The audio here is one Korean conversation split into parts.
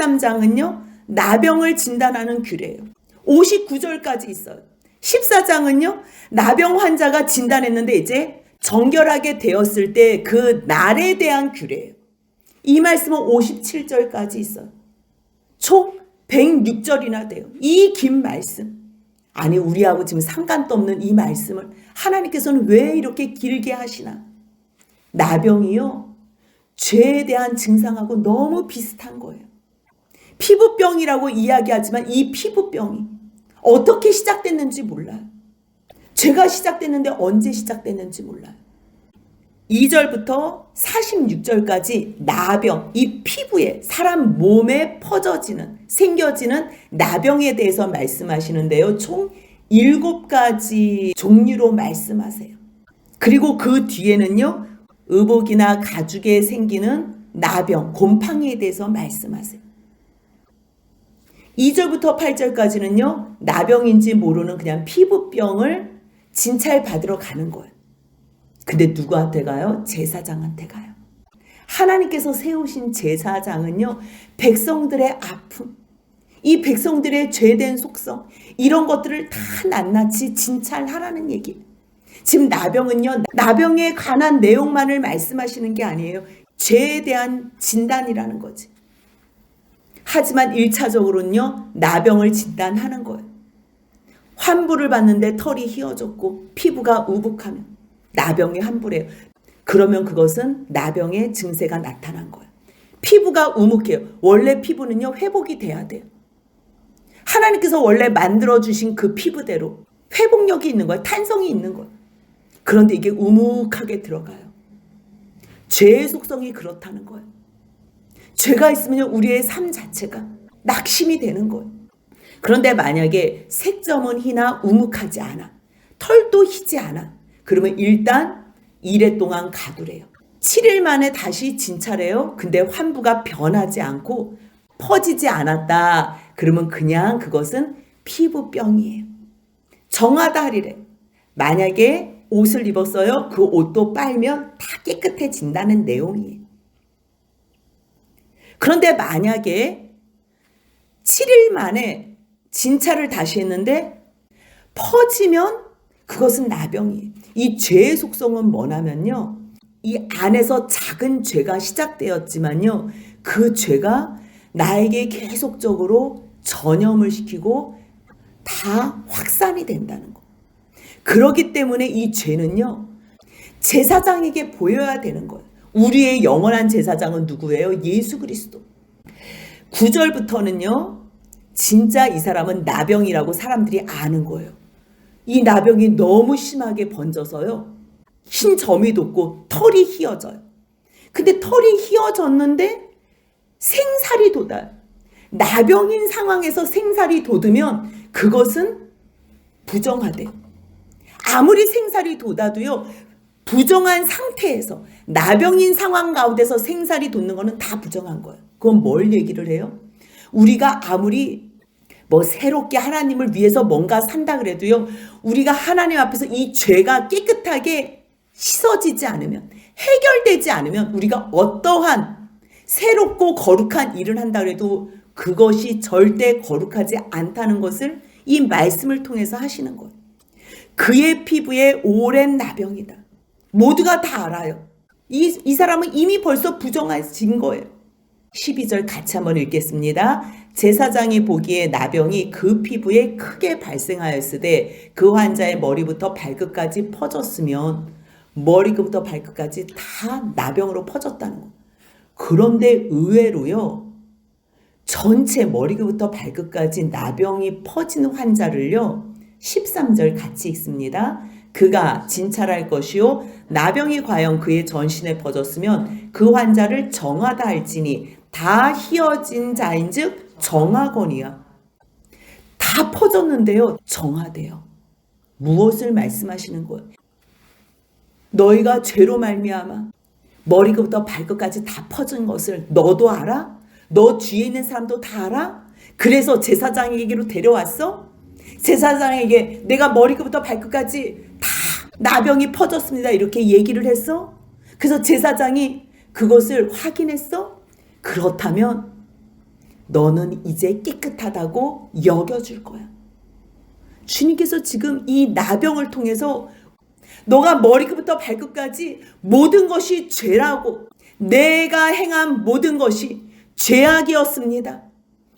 13장은요. 나병을 진단하는 규례예요. 59절까지 있어요. 14장은요. 나병 환자가 진단했는데 이제 정결하게 되었을 때 그 날에 대한 규례예요. 이 말씀은 57절까지 있어요. 총 106절이나 돼요. 이 긴 말씀. 아니 우리하고 지금 상관도 없는 이 말씀을 하나님께서는 왜 이렇게 길게 하시나? 나병이요. 죄에 대한 증상하고 너무 비슷한 거예요. 피부병이라고 이야기하지만 이 피부병이 어떻게 시작됐는지 몰라요. 죄가 시작됐는데 언제 시작됐는지 몰라요. 2절부터 46절까지 나병, 이 피부에 사람 몸에 퍼져지는 생겨지는 나병에 대해서 말씀하시는데요. 총 7가지 종류로 말씀하세요. 그리고 그 뒤에는요. 의복이나 가죽에 생기는 나병, 곰팡이에 대해서 말씀하세요. 2절부터 8절까지는요. 나병인지 모르는 그냥 피부병을 진찰받으러 가는 거예요. 근데 누구한테 가요? 제사장한테 가요. 하나님께서 세우신 제사장은요. 백성들의 아픔, 이 백성들의 죄된 속성 이런 것들을 다 낱낱이 진찰하라는 얘기예요. 지금 나병은요. 나병에 관한 내용만을 말씀하시는 게 아니에요. 죄에 대한 진단이라는 거지. 하지만 1차적으로는요. 나병을 진단하는 거예요. 환부를 받는데 털이 휘어졌고 피부가 우북하면 나병의 환부래요. 그러면 그것은 나병의 증세가 나타난 거예요. 피부가 우묵해요. 원래 피부는요. 회복이 돼야 돼요. 하나님께서 원래 만들어주신 그 피부대로 회복력이 있는 거예요. 탄성이 있는 거예요. 그런데 이게 우묵하게 들어가요. 죄의 속성이 그렇다는 거예요. 죄가 있으면 우리의 삶 자체가 낙심이 되는 거예요. 그런데 만약에 색점은 희나 우묵하지 않아, 털도 희지 않아, 그러면 일단 1회 동안 가두래요. 7일 만에 다시 진찰해요. 근데 환부가 변하지 않고 퍼지지 않았다. 그러면 그냥 그것은 피부병이에요. 정하다 하리래. 만약에 옷을 입었어요. 그 옷도 빨면 다 깨끗해진다는 내용이에요. 그런데 만약에 7일 만에 진찰을 다시 했는데 퍼지면 그것은 나병이에요. 이 죄의 속성은 뭐냐면요. 이 안에서 작은 죄가 시작되었지만요. 그 죄가 나에게 계속적으로 전염을 시키고 다 확산이 된다는 거. 그렇기 때문에 이 죄는요. 제사장에게 보여야 되는 거예요. 우리의 영원한 제사장은 누구예요? 예수 그리스도. 9절부터는요. 진짜 이 사람은 나병이라고 사람들이 아는 거예요. 이 나병이 너무 심하게 번져서요. 흰 점이 돋고 털이 휘어져요. 근데 털이 휘어졌는데 생살이 돋아요. 나병인 상황에서 생살이 돋으면 그것은 부정하대요. 아무리 생살이 돋아도요. 부정한 상태에서 나병인 상황 가운데서 생살이 돋는 거는 다 부정한 거예요. 그건 뭘 얘기를 해요? 우리가 아무리 새롭게 하나님을 위해서 뭔가 산다 그래도요. 우리가 하나님 앞에서 이 죄가 깨끗하게 씻어지지 않으면, 해결되지 않으면 우리가 어떠한 새롭고 거룩한 일을 한다 그래도 그것이 절대 거룩하지 않다는 것을 이 말씀을 통해서 하시는 거예요. 그의 피부에 오랜 나병이다. 모두가 다 알아요. 이 사람은 이미 벌써 부정해진 거예요. 12절 같이 한번 읽겠습니다. 제사장이 보기에 나병이 그 피부에 크게 발생하였으되 그 환자의 머리부터 발끝까지 퍼졌으면 머리부터 발끝까지 다 나병으로 퍼졌다는 거. 그런데 의외로요. 전체 머리부터 발끝까지 나병이 퍼진 환자를요. 13절 같이 읽습니다. 그가 진찰할 것이요 나병이 과연 그의 전신에 퍼졌으면 그 환자를 정하다 할지니 다 희어진 자인즉 정하거니와. 다 퍼졌는데요. 정하대요. 무엇을 말씀하시는 거예요? 너희가 죄로 말미암아 머리부터 발끝까지 다 퍼진 것을 너도 알아? 너 뒤에 있는 사람도 다 알아? 그래서 제사장에게로 데려왔어? 제사장에게 내가 머리부터 발끝까지 다 나병이 퍼졌습니다. 이렇게 얘기를 했어? 그래서 제사장이 그것을 확인했어? 그렇다면 너는 이제 깨끗하다고 여겨줄 거야. 주님께서 지금 이 나병을 통해서 너가 머리끝부터 발끝까지 모든 것이 죄라고, 내가 행한 모든 것이 죄악이었습니다.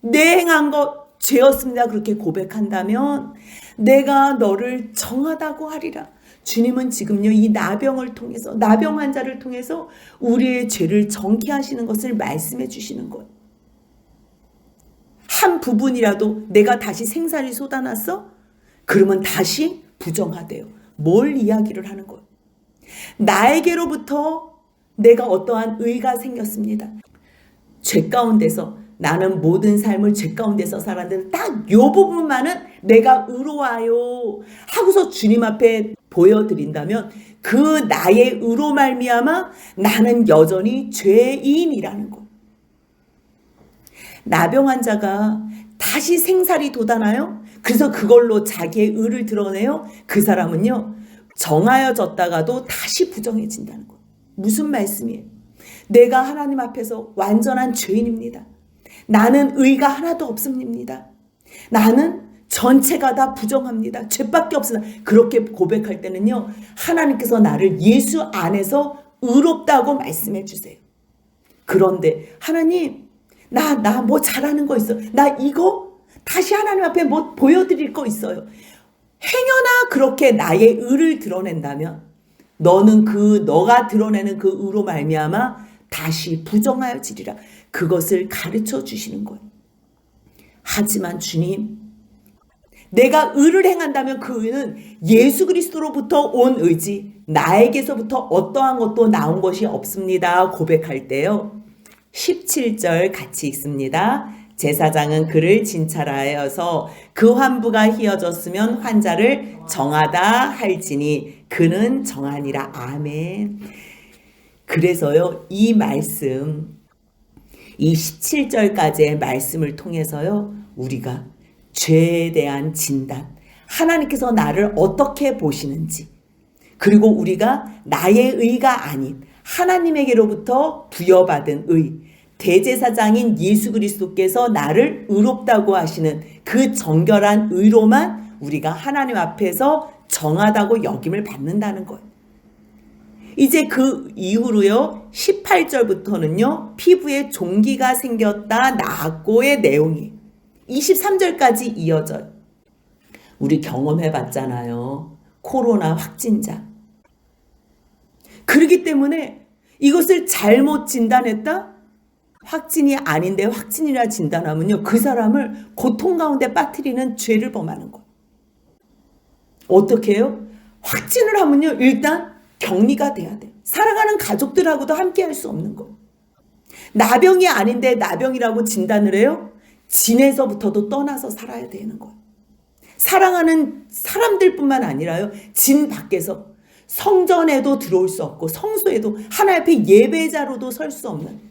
내 행한 것 죄였습니다. 그렇게 고백한다면 내가 너를 정하다고 하리라. 주님은 지금요 이 나병을 통해서, 나병 환자를 통해서 우리의 죄를 정케 하시는 것을 말씀해 주시는 거예요. 한 부분이라도 내가 다시 생사를 쏟아놨어? 그러면 다시 부정하대요. 뭘 이야기를 하는 거예요? 나에게로부터 내가 어떠한 의가 생겼습니다. 죄 가운데서 나는 모든 삶을 죄 가운데서 살았는데 딱 이 부분만은 내가 의로와요 하고서 주님 앞에 보여드린다면 그 나의 의로 말미암아 나는 여전히 죄인이라는 거. 나병 환자가 다시 생살이 돋아나요? 그래서 그걸로 자기의 의를 드러내요? 그 사람은요 정하여졌다가도 다시 부정해진다는 거예요. 무슨 말씀이에요? 내가 하나님 앞에서 완전한 죄인입니다. 나는 의가 하나도 없습니다. 나는 전체가 다 부정합니다. 죄밖에 없습니다. 그렇게 고백할 때는요 하나님께서 나를 예수 안에서 의롭다고 말씀해 주세요. 그런데 하나님 나 뭐 잘하는 거 있어. 나 이거 다시 하나님 앞에 뭐 보여드릴 거 있어요. 행여나 그렇게 나의 의를 드러낸다면 너는 너가 드러내는 그 의로 말미암아 다시 부정하여지리라. 그것을 가르쳐 주시는 거예요. 하지만 주님, 내가 의를 행한다면 그 의는 예수 그리스도로부터 온 의지, 나에게서부터 어떠한 것도 나온 것이 없습니다. 고백할 때요. 17절 같이 읽습니다. 제사장은 그를 진찰하여서 그 환부가 희어졌으면 환자를 정하다 할지니 그는 정하니라. 아멘. 그래서요 이 말씀, 이 17절까지의 말씀을 통해서요 우리가 죄에 대한 진단, 하나님께서 나를 어떻게 보시는지, 그리고 우리가 나의 의가 아닌 하나님에게로부터 부여받은 의, 대제사장인 예수 그리스도께서 나를 의롭다고 하시는 그 정결한 의로만 우리가 하나님 앞에서 정하다고 여김을 받는다는 거예요. 이제 그 이후로요 18절부터는요 피부에 종기가 생겼다 나았고의 내용이 23절까지 이어져요. 우리 경험해 봤잖아요. 코로나 확진자. 그렇기 때문에 이것을 잘못 진단했다? 확진이 아닌데 확진이라 진단하면요 그 사람을 고통 가운데 빠뜨리는 죄를 범하는 거예요. 어떻게 해요? 확진을 하면요 일단 격리가 돼야 돼요. 사랑하는 가족들하고도 함께 할 수 없는 거예요. 나병이 아닌데 나병이라고 진단을 해요? 진에서부터도 떠나서 살아야 되는 거예요. 사랑하는 사람들뿐만 아니라요 진 밖에서 성전에도 들어올 수 없고 성소에도 하나님 앞에 예배자로도 설 수 없는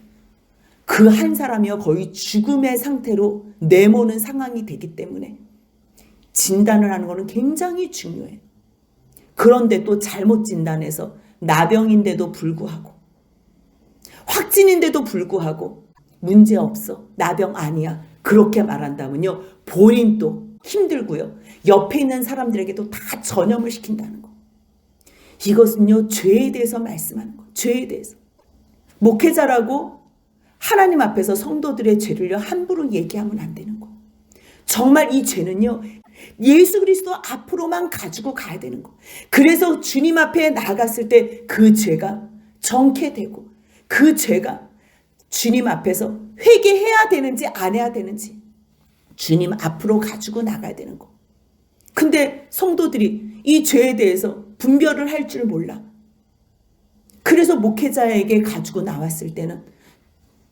그 한 사람이요 거의 죽음의 상태로 내모는 상황이 되기 때문에 진단을 하는 것은 굉장히 중요해요. 그런데 또 잘못 진단해서 나병인데도 불구하고 확진인데도 불구하고 문제없어, 나병 아니야 그렇게 말한다면요 본인도 힘들고요 옆에 있는 사람들에게도 다 전염을 시킨다는 거. 이것은요 죄에 대해서 말씀하는 거. 죄에 대해서 목회자라고 하나님 앞에서 성도들의 죄를요 함부로 얘기하면 안 되는 거. 정말 이 죄는요 예수 그리스도 앞으로만 가지고 가야 되는 거. 그래서 주님 앞에 나갔을 때 그 죄가 정케 되고 그 죄가 주님 앞에서 회개해야 되는지 안 해야 되는지 주님 앞으로 가지고 나가야 되는 거. 근데 성도들이 이 죄에 대해서 분별을 할 줄 몰라. 그래서 목회자에게 가지고 나왔을 때는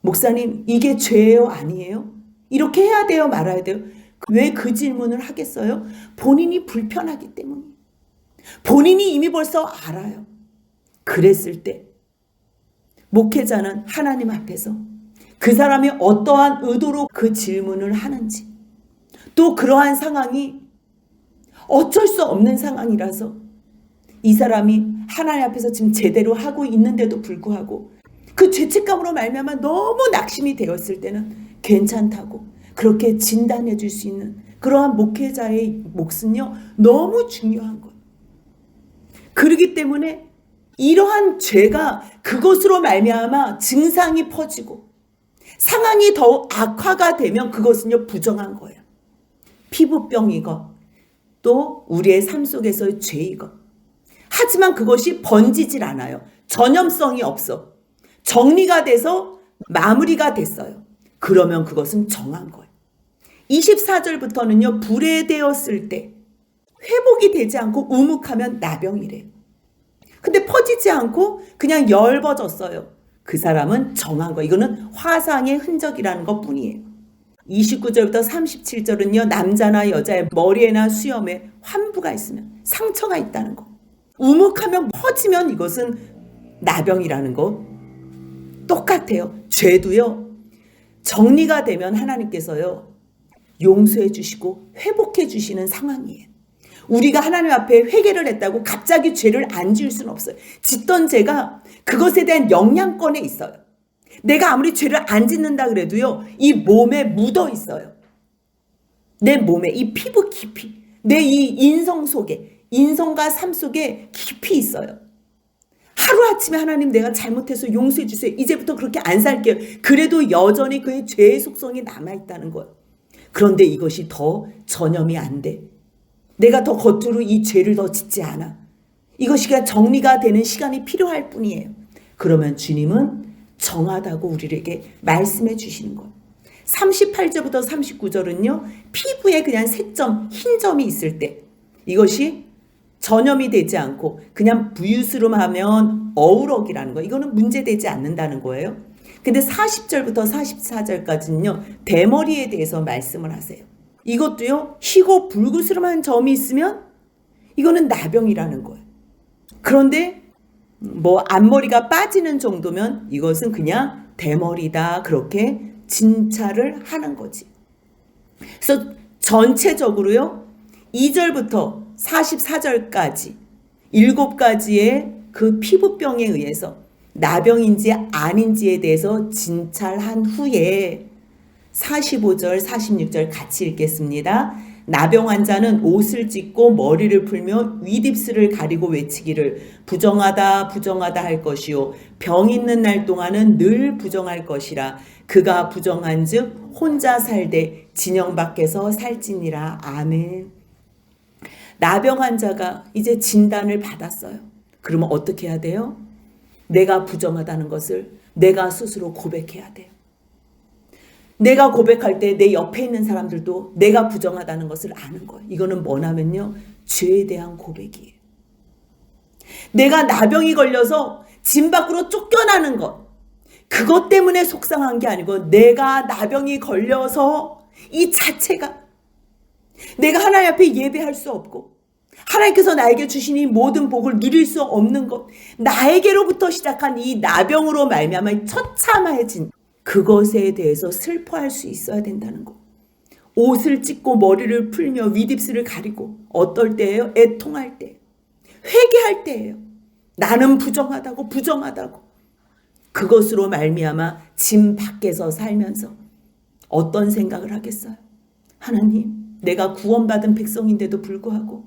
목사님 이게 죄예요 아니에요? 이렇게 해야 돼요 말아야 돼요? 왜 그 질문을 하겠어요? 본인이 불편하기 때문이에요. 본인이 이미 벌써 알아요. 그랬을 때 목회자는 하나님 앞에서 그 사람이 어떠한 의도로 그 질문을 하는지, 또 그러한 상황이 어쩔 수 없는 상황이라서 이 사람이 하나님 앞에서 지금 제대로 하고 있는데도 불구하고 그 죄책감으로 말미암아 너무 낙심이 되었을 때는 괜찮다고 그렇게 진단해 줄 수 있는 그러한 목회자의 몫은요, 너무 중요한 거예요. 그렇기 때문에 이러한 죄가 그것으로 말미암아 증상이 퍼지고 상황이 더 악화가 되면 그것은요, 부정한 거예요. 피부병이건 또 우리의 삶 속에서의 죄이건. 하지만 그것이 번지질 않아요. 전염성이 없어. 정리가 돼서 마무리가 됐어요. 그러면 그것은 정한 거예요. 24절부터는요, 불에되었을 때 회복이 되지 않고 우묵하면 나병이래요. 근데 퍼지지 않고 그냥 엷어졌어요. 그 사람은 정한 거예요. 이거는 화상의 흔적이라는 것 뿐이에요. 29절부터 37절은요, 남자나 여자의 머리에나 수염에 환부가 있으면 상처가 있다는 거. 우묵하면 퍼지면 이것은 나병이라는 거 똑같아요. 죄도요, 정리가 되면 하나님께서요, 용서해 주시고 회복해 주시는 상황이에요. 우리가 하나님 앞에 회개를 했다고 갑자기 죄를 안 지을 수는 없어요. 짓던 죄가 그것에 대한 영향권에 있어요. 내가 아무리 죄를 안 짓는다 그래도요, 이 몸에 묻어 있어요. 내 몸에, 이 피부 깊이, 내 이 인성 속에, 인성과 삶 속에 깊이 있어요. 하루아침에 하나님 내가 잘못해서 용서해 주세요. 이제부터 그렇게 안 살게요. 그래도 여전히 그의 죄의 속성이 남아있다는 거예요. 그런데 이것이 더 전염이 안 돼. 내가 더 겉으로 이 죄를 더 짓지 않아. 이것이 정리가 되는 시간이 필요할 뿐이에요. 그러면 주님은 정하다고 우리에게 말씀해 주시는 거예요. 38절부터 39절은요, 피부에 그냥 색점, 흰 점이 있을 때 이것이 전염이 되지 않고 그냥 부유스름하면 어우럭이라는 거, 이거는 문제되지 않는다는 거예요. 근데 40절부터 44절까지는요, 대머리에 대해서 말씀을 하세요. 이것도요, 희고 불구스름한 점이 있으면 이거는 나병이라는 거예요. 그런데 앞머리가 빠지는 정도면 이것은 그냥 대머리다, 그렇게 진찰을 하는 거지. 그래서 전체적으로요, 2절부터 44절까지 7가지의 그 피부병에 의해서 나병인지 아닌지에 대해서 진찰한 후에 45절, 46절 같이 읽겠습니다. 나병 환자는 옷을 찢고 머리를 풀며 윗입술을 가리고 외치기를 부정하다 부정하다 할 것이요 병 있는 날 동안은 늘 부정할 것이라. 그가 부정한즉 혼자 살되 진영 밖에서 살지니라. 아멘. 나병 환자가 이제 진단을 받았어요. 그러면 어떻게 해야 돼요? 내가 부정하다는 것을 내가 스스로 고백해야 돼요. 내가 고백할 때 내 옆에 있는 사람들도 내가 부정하다는 것을 아는 거예요. 이거는 뭐냐면요, 죄에 대한 고백이에요. 내가 나병이 걸려서 진 밖으로 쫓겨나는 것, 그것 때문에 속상한 게 아니고 내가 나병이 걸려서 이 자체가 내가 하나님 앞에 예배할 수 없고 하나님께서 나에게 주신 이 모든 복을 누릴 수 없는 것, 나에게로부터 시작한 이 나병으로 말미암아 처참해진 그것에 대해서 슬퍼할 수 있어야 된다는 거. 옷을 찢고 머리를 풀며 윗입술을 가리고, 어떨 때예요? 애통할 때, 회개할 때예요. 나는 부정하다고. 그것으로 말미암아 짐 밖에서 살면서 어떤 생각을 하겠어요? 하나님, 내가 구원받은 백성인데도 불구하고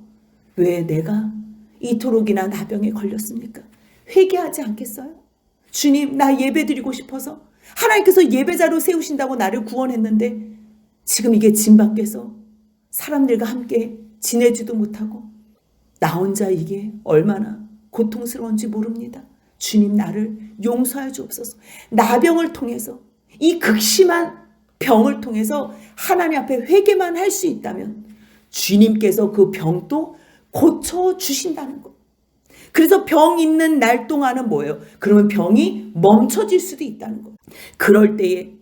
왜 내가 이토록이나 나병에 걸렸습니까? 회개하지 않겠어요? 주님, 나 예배드리고 싶어서 하나님께서 예배자로 세우신다고 나를 구원했는데 지금 이게 짐 밖에서 사람들과 함께 지내지도 못하고 나 혼자 이게 얼마나 고통스러운지 모릅니다. 주님, 나를 용서해 주옵소서. 나병을 통해서, 이 극심한 병을 통해서 하나님 앞에 회개만 할 수 있다면 주님께서 그 병도 고쳐주신다는 것. 그래서 병 있는 날 동안은 뭐예요? 그러면 병이 멈춰질 수도 있다는 것. 그럴 때에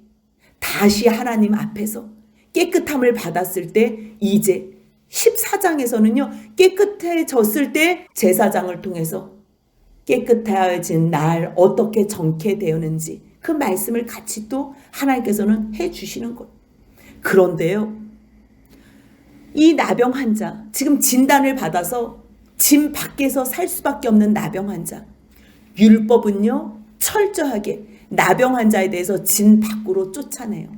다시 하나님 앞에서 깨끗함을 받았을 때, 이제 14장에서는요, 깨끗해졌을 때 제사장을 통해서 깨끗해진 날 어떻게 정케 되었는지 그 말씀을 같이 또 하나님께서는 해주시는 것. 그런데요, 이 나병 환자, 지금 진단을 받아서 짐 밖에서 살 수밖에 없는 나병 환자, 율법은요 철저하게 나병 환자에 대해서 진 밖으로 쫓아내요.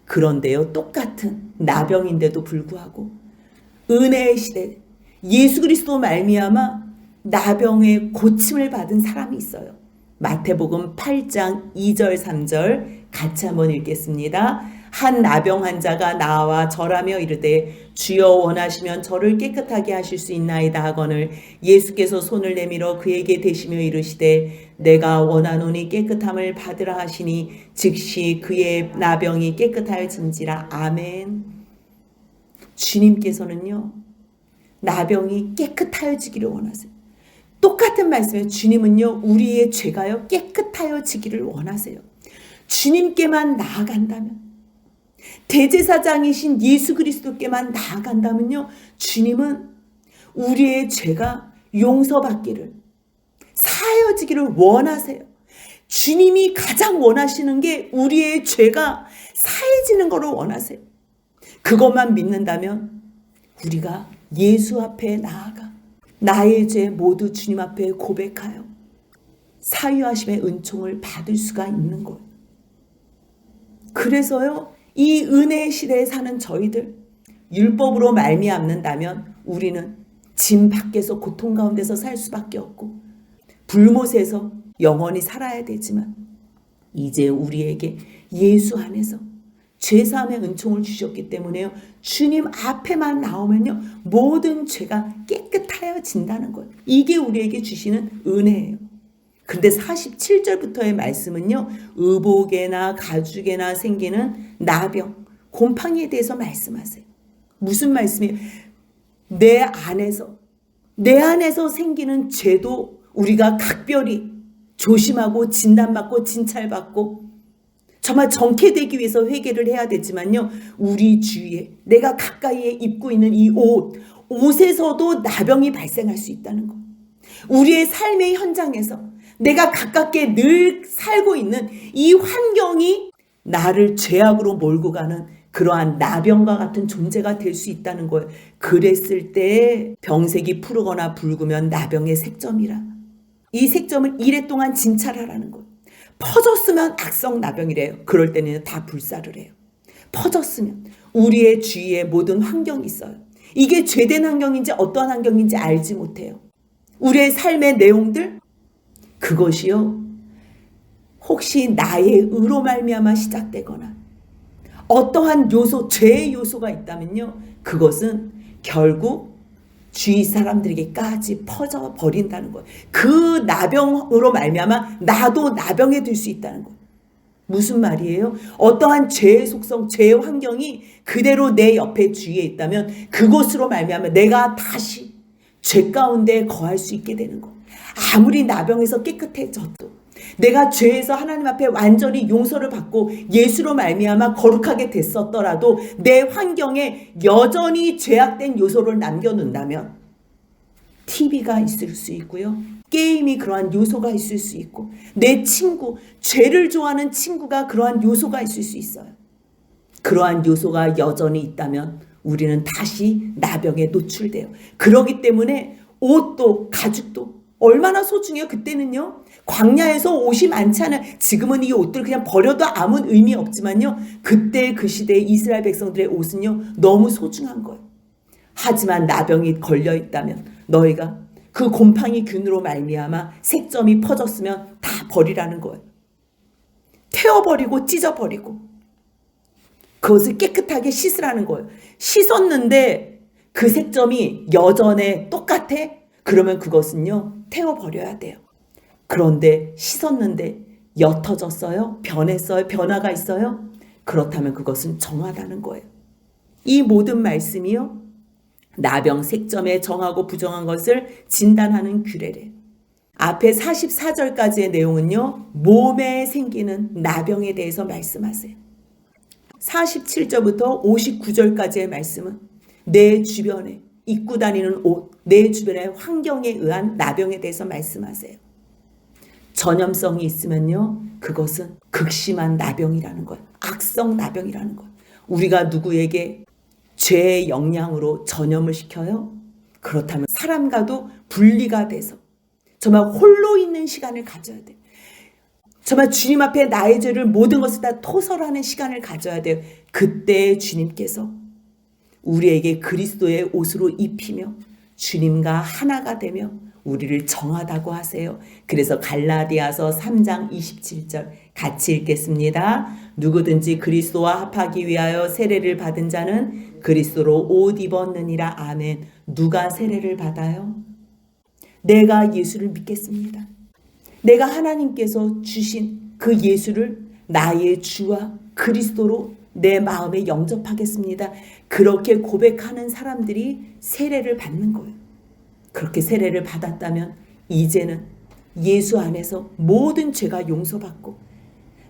그런데요, 똑같은 나병인데도 불구하고 은혜의 시대 예수 그리스도 말미암아 나병의 고침을 받은 사람이 있어요. 마태복음 8장 2절 3절 같이 한번 읽겠습니다. 한 나병 환자가 나와 절하며 이르되 주여 원하시면 저를 깨끗하게 하실 수 있나이다 하거늘 예수께서 손을 내밀어 그에게 대시며 이르시되 내가 원하노니 깨끗함을 받으라 하시니 즉시 그의 나병이 깨끗하여진지라. 아멘. 주님께서는요, 나병이 깨끗하여지기를 원하세요. 똑같은 말씀에 주님은요, 우리의 죄가요 깨끗하여지기를 원하세요. 주님께만 나아간다면, 대제사장이신 예수 그리스도께만 나아간다면요, 주님은 우리의 죄가 용서받기를, 사하여지기를 원하세요. 주님이 가장 원하시는 게 우리의 죄가 사해지는 것을 원하세요. 그것만 믿는다면 우리가 예수 앞에 나아가 나의 죄 모두 주님 앞에 고백하여 사유하심의 은총을 받을 수가 있는 거예요. 그래서요, 이 은혜의 시대에 사는 저희들, 율법으로 말미암는다면 우리는 짐 밖에서 고통 가운데서 살 수밖에 없고 불못에서 영원히 살아야 되지만, 이제 우리에게 예수 안에서 죄사함의 은총을 주셨기 때문에요, 주님 앞에만 나오면요 모든 죄가 깨끗하여진다는 거예요. 이게 우리에게 주시는 은혜예요. 그런데 47절부터의 말씀은요, 의복에나 가죽에나 생기는 나병, 곰팡이에 대해서 말씀하세요. 무슨 말씀이에요? 내 안에서 생기는 죄도 우리가 각별히 조심하고 진단받고 진찰받고 정말 정케되기 위해서 회개를 해야 되지만요, 우리 주위에 내가 가까이에 입고 있는 이 옷에서도 나병이 발생할 수 있다는 거. 우리의 삶의 현장에서 내가 가깝게 늘 살고 있는 이 환경이 나를 죄악으로 몰고 가는 그러한 나병과 같은 존재가 될 수 있다는 거예요. 그랬을 때 병색이 푸르거나 붉으면 나병의 색점이라. 이 색점을 이래 동안 진찰하라는 거예요. 퍼졌으면 악성 나병이래요. 그럴 때는 다 불사를 해요. 퍼졌으면 우리의 주위에 모든 환경이 있어요. 이게 죄된 환경인지 어떠한 환경인지 알지 못해요. 우리의 삶의 내용들, 그것이요, 혹시 나의 의로 말미암아 시작되거나 어떠한 요소, 죄의 요소가 있다면요, 그것은 결국 주위 사람들에게까지 퍼져 버린다는 거예요. 그 나병으로 말미암아 나도 나병에 들 수 있다는 거예요. 무슨 말이에요? 어떠한 죄의 속성, 죄의 환경이 그대로 내 옆에 주위에 있다면 그곳으로 말미암아 내가 다시 죄 가운데 거할 수 있게 되는 거예요. 아무리 나병에서 깨끗해져도, 내가 죄에서 하나님 앞에 완전히 용서를 받고 예수로 말미암아 거룩하게 됐었더라도 내 환경에 여전히 죄악된 요소를 남겨놓는다면, TV가 있을 수 있고요, 게임이 그러한 요소가 있을 수 있고, 내 친구, 죄를 좋아하는 친구가 그러한 요소가 있을 수 있어요. 그러한 요소가 여전히 있다면 우리는 다시 나병에 노출돼요. 그렇기 때문에 옷도 가죽도 얼마나 소중해요. 그때는요, 광야에서 옷이 많지 않아요. 지금은 이 옷들 그냥 버려도 아무 의미 없지만요, 그때 그 시대의 이스라엘 백성들의 옷은요 너무 소중한 거예요. 하지만 나병이 걸려 있다면 너희가 그 곰팡이 균으로 말미암아 색점이 퍼졌으면 다 버리라는 거예요. 태워버리고 찢어버리고 그것을 깨끗하게 씻으라는 거예요. 씻었는데 그 색점이 여전해, 똑같아? 그러면 그것은요 태워버려야 돼요. 그런데 씻었는데 옅어졌어요? 변했어요? 변화가 있어요? 그렇다면 그것은 정하다는 거예요. 이 모든 말씀이요, 나병 색점에 정하고 부정한 것을 진단하는 규례래요. 앞에 44절까지의 내용은요, 몸에 생기는 나병에 대해서 말씀하세요. 47절부터 59절까지의 말씀은 내 주변에 입고 다니는 옷, 내 주변의 환경에 의한 나병에 대해서 말씀하세요. 전염성이 있으면요, 그것은 극심한 나병이라는 거예요. 악성 나병이라는 거예요. 우리가 누구에게 죄의 영향으로 전염을 시켜요? 그렇다면 사람과도 분리가 돼서 정말 홀로 있는 시간을 가져야 돼요. 정말 주님 앞에 나의 죄를 모든 것을 다 토설하는 시간을 가져야 돼요. 그때 주님께서 우리에게 그리스도의 옷으로 입히며 주님과 하나가 되며 우리를 정하다고 하세요. 그래서 갈라디아서 3장 27절 같이 읽겠습니다. 누구든지 그리스도와 합하기 위하여 세례를 받은 자는 그리스도로 옷 입었느니라. 아멘. 누가 세례를 받아요? 내가 예수를 믿겠습니다. 내가 하나님께서 주신 그 예수를 나의 주와 그리스도로 내 마음에 영접하겠습니다. 그렇게 고백하는 사람들이 세례를 받는 거예요. 그렇게 세례를 받았다면 이제는 예수 안에서 모든 죄가 용서받고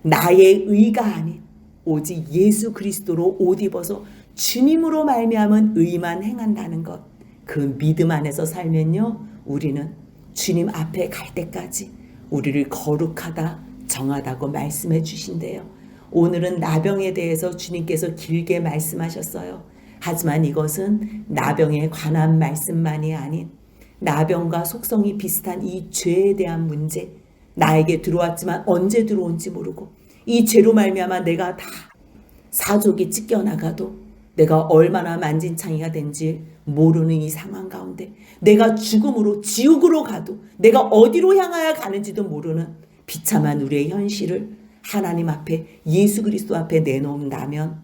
나의 의가 아닌 오직 예수 그리스도로 옷 입어서 주님으로 말미암은 의만 행한다는 것, 그 믿음 안에서 살면요, 우리는 주님 앞에 갈 때까지 우리를 거룩하다 정하다고 말씀해 주신대요. 오늘은 나병에 대해서 주님께서 길게 말씀하셨어요. 하지만 이것은 나병에 관한 말씀만이 아닌 나병과 속성이 비슷한 이 죄에 대한 문제, 나에게 들어왔지만 언제 들어온지 모르고 이 죄로 말미암아 내가 다 사족이 찢겨나가도 내가 얼마나 만진창이가 된지 모르는 이 상황 가운데 내가 죽음으로 지옥으로 가도 내가 어디로 향하여 가는지도 모르는 비참한 우리의 현실을 하나님 앞에 예수 그리스도 앞에 내놓는다면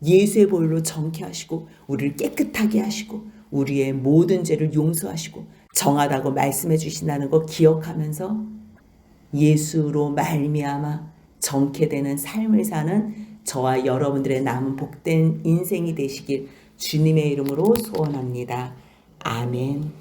예수의 보혈로 정케 하시고 우리를 깨끗하게 하시고 우리의 모든 죄를 용서하시고 정하다고 말씀해 주신다는 거 기억하면서 예수로 말미암아 정케 되는 삶을 사는 저와 여러분들의 남은 복된 인생이 되시길 주님의 이름으로 소원합니다. 아멘.